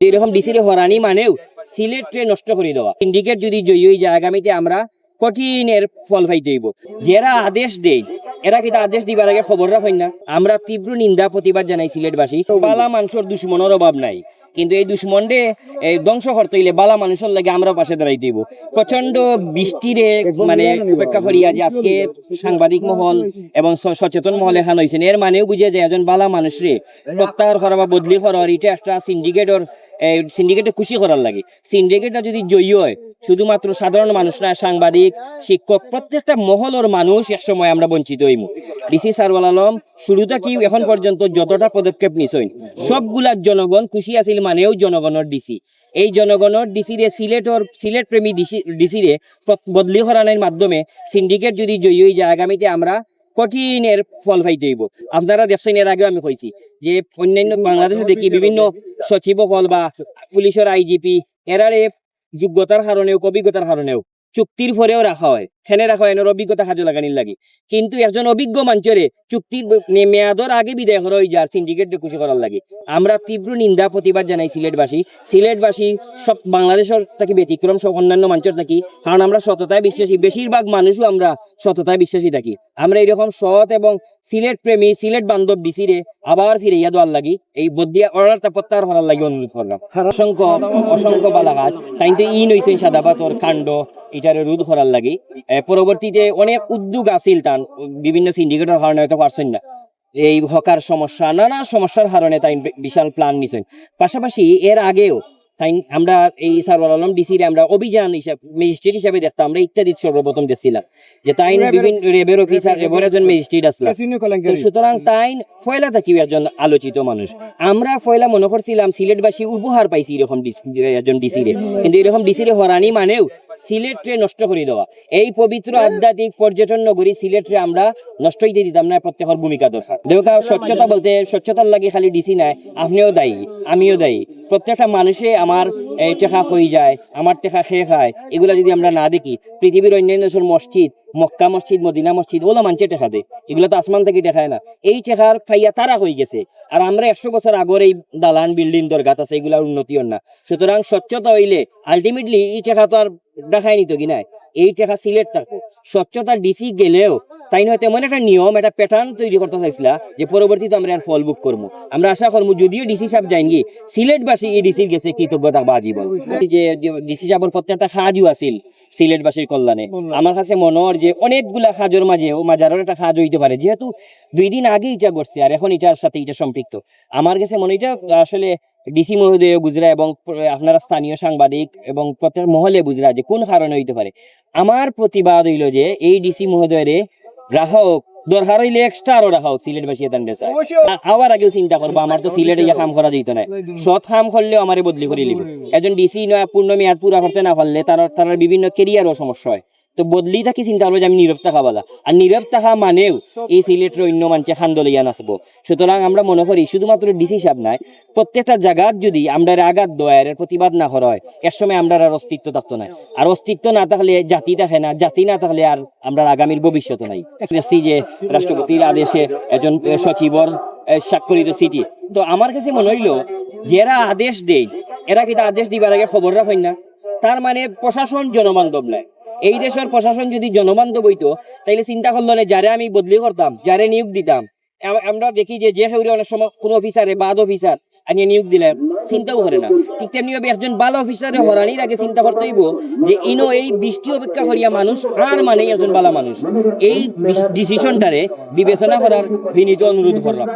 এরকম ডিসিরে হরানি মানেও সিলেটে নষ্ট করে দেওয়া। সিন্ডিকেট যদি জয়ী হয়ে যায় আগামীতে আমরা কঠিনের ফল পাইতে হইব। যারা আদেশ দেয় এরা কিন্তু আদেশ দিবার আগে খবর রাখেন না। আমরা তীব্র নিন্দা প্রতিবাদ জানাই সিলেটবাসী। বালা মানুষের দুশ্মনের অভাব নাই, কিন্তু এই দুশ্মনরে ধ্বংস করতে হইলে বালা মানুষের লাগে আমরা পাশে দাঁড়াই দিব। প্রচন্ড বৃষ্টিরে মানে উপেক্ষা করিয়া যে আজকে সাংবাদিক মহল এবং সচেতন মহল এখান হয়েছেন, এর মানেও বুঝে যে একজন বালা মানুষরে প্রত্যাহার করা বা বদলি করার এটা একটা সিন্ডিকেটে খুশি করার লাগে। সিন্ডিকেটটা যদি জয়ী হয় শুধুমাত্র সাধারণ মানুষ না, সাংবাদিক, শিক্ষক, প্রত্যেকটা মহলের মানুষ একসময় আমরা বঞ্চিত হইব। ডিসি সারওয়াল আলম শুরুটা কি এখন পর্যন্ত যতটা পদক্ষেপ নিছেন সবগুলা জনগণ খুশি আছিল, মানেও জনগণের ডিসি। এই জনগণের ডিসিরে সিলেট প্রেমী ডিসিরে বদলি করানোর মাধ্যমে সিন্ডিকেট যদি জয়ী হয়ে যায় আগামীতে আমরা কঠিনের ফল পাইতে হইব। আপনারা দেখছেন, এর আগেও আমি কইছি যে অন্যান্য বাংলাদেশে দেখি বিভিন্ন সচিব হল বা পুলিশের আইজিপি এরারে যোগ্যতার কারণেও অভিজ্ঞতার কারণেও চুক্তির পরেও রাখা হয়, খেনে রাখা হয় এর অভিজ্ঞতা কাজে লাগানির লাগে। কিন্তু একজন অভিজ্ঞ মানুষের চুক্তির মেয়াদর আগে বিদায় করা হয়ে যায় সিন্ডিকেট খুশি করার লাগে। আমরা তীব্র নিন্দা প্রতিবাদ জানাই সিলেটবাসী সব বাংলাদেশের থাকি ব্যতিক্রম সব অন্যান্য মানুষের থাকি, কারণ আমরা সততায় বিশ্বাসী। বেশিরভাগ মানুষও আমরা সততায় বিশ্বাসী থাকি। আমরা এইরকম সৎ এবং সিলেট প্রেমী সিলেট বান্ধব ডিসিরে আবার ফিরাইয়া দেওয়ার লাগি এই বদিয়া অর্ডারটা প্রত্যাহার করার লাগে অনুরোধ করলাম। অসংখ্য বালা কাজ তাই তো নইছেন সাদাবাতর কাণ্ড এটারে রোধ করার লাগে। পরবর্তীতে অনেক উদ্যোগ আছিল তান বিভিন্ন সিন্ডিকেটের কারণে হয়তো পারছেন না, এই হকার সমস্যা নানা সমস্যার কারণে তাই বিশাল প্ল্যান নিছেন। পাশাপাশি এর আগেও তাই আমরা এই সারওয়াল আলম ডিসির আমরা অভিযান হিসাবে ম্যাজিস্ট্রেট হিসাবে দেখতাম, আমরা ইত্যাদি সর্বপ্রথম দেখছিলাম যে তাই বিভিন্ন রেবের অফিসার এবার একজন ম্যাজিস্ট্রেট আসলাম। সুতরাং তাই ফয়লা থাকিও একজন আলোচিত মানুষ। আমরা ফয়লা মনে করছিলাম সিলেটবাসী উপহার পাইছি এরকম একজন ডিসিরে, কিন্তু এরকম ডিসিরে হরানি মানেও সিলেটে নষ্ট করে দেওয়া। এই পবিত্র আধ্যাত্মিক পর্যটন নগরী সিলেটে আমরা নষ্ট হইতে দিতাম না। প্রত্যেকের ভূমিকা দরকার। দেখা স্বচ্ছতা বলতে স্বচ্ছতার লাগে খালি ডিসি নাই, আপনিও দায়ী, আমিও দায়ী। প্রত্যেকটা মানুষে আমার টেকা হয়ে যায়, আমার টেকা খেয়ে খায়, এগুলা যদি আমরা না দেখি পৃথিবীর অন্যান্য দেশের মসজিদ, মক্কা মসজিদ, মদিনা মসজিদ ওলা মানুষে টেকা দেয়, এগুলো তো আসমান থেকে টেকায় না। এই টেকার খাইয়া তারা হয়ে গেছে, আর আমরা 100 বছর আগর এই দালান বিল্ডিং দরগাত আছে, এগুলার উন্নতি হন না। সুতরাং স্বচ্ছতা হইলে আলটিমেটলি এই টেকা তো আর দেখায় নিত কিনা, এই টেকা সিলেট থাকবো। স্বচ্ছতা ডিসি গেলেও তাই হয়তো এমন একটা নিয়ম, একটা প্যাটার্ন তৈরি করতে চাইছিলা যে পরবর্তীতে আমরা আর ফল বুক করবো। আমরা আশা করবো যদিও ডিসি সাহেব যাইনি, সিলেটবাসী এই ডিসির গেছে কৃতজ্ঞতা বা জীবন। যে ডিসি সাহেবের প্রত্যেকটা কাজও আছিল সিলেটবাসীর কল্যাণে। আমার কাছে মনে হয় যে অনেকগুলা কাজের মাঝে ও মাজারের একটা কাজ হইতে পারে, যেহেতু 2 দিন আগে এটা করছে আর এখন এটার সাথে এটা সম্পৃক্ত। আমার কাছে মনে হয় এটা আসলে ডিসি মহোদয় বুঝরা এবং আপনারা স্থানীয় সাংবাদিক এবং প্রত্যেক মহলে বুঝরা যে কোন কারণে হইতে পারে। আমার প্রতিবাদ হইল যে এই ডিসি মহোদয়ের রাখা হোক, দরকার হইলে এক্সট্রা আরো রাখা হোক। সিলেটবাসী আবার আগেও চিন্তা করবো, আমার তো সিলেটে ইয়া কাম করা যেত না, সৎ কাম করলেও আমারে বদলি করে নিব। একজন ডিসি পূর্ণ মেয়াদ পুরা করতে না পারলে তার বিভিন্ন কেরিয়ারও সমস্যা হয়। তো বদলি থাকি চিন্তা করবো যে আমি নীরব থাকা বলা, আর নীরব থাকা মানেও এই সিলেটের অন্য মানুষে খান্দলিয়া নাচবো। সুতরাং আমরা মনে করি শুধুমাত্র ডিসি সাহেব নাই, প্রত্যেকটা জায়গার যদি আমরা আঘাত দয়ের প্রতিবাদ না করা হয়, এর সময় আমরা আর অস্তিত্ব থাকতো না। আর অস্তিত্ব না থাকলে জাতি থাকে না, জাতি না থাকলে আর আমরা আগামীর ভবিষ্যৎ নাই। দেখছি যে রাষ্ট্রপতির আদেশে একজন সচিবর স্বাক্ষরিত চিঠি। তো আমার কাছে মনে হইল যারা আদেশ দেয় এরা কিন্তু আদেশ দিবার আগে খবর রাখেন না। তার মানে প্রশাসন জনবান্ধব নাই। এই দেশের প্রশাসন যদি জনবান্ধব হইতো তাইলে চিন্তা করলো না যারে আমি বদলি করতাম, যারে নিয়োগ দিতাম। আমরা দেখি যে সেউরে অনেক সময় কোনো অফিসারে বাদ অফিসার আনিয়ে নিয়োগ দিলে চিন্তাও করে না। ঠিক তেমনি একজন ভালো অফিসারে হরানির আগে চিন্তা করতে হইব যে ইনো এই বৃষ্টি অপেক্ষা করিয়া মানুষ আর মানে একজন ভালো মানুষ। এই ডিসিশনটারে বিবেচনা করার বিনীত অনুরোধ করলাম।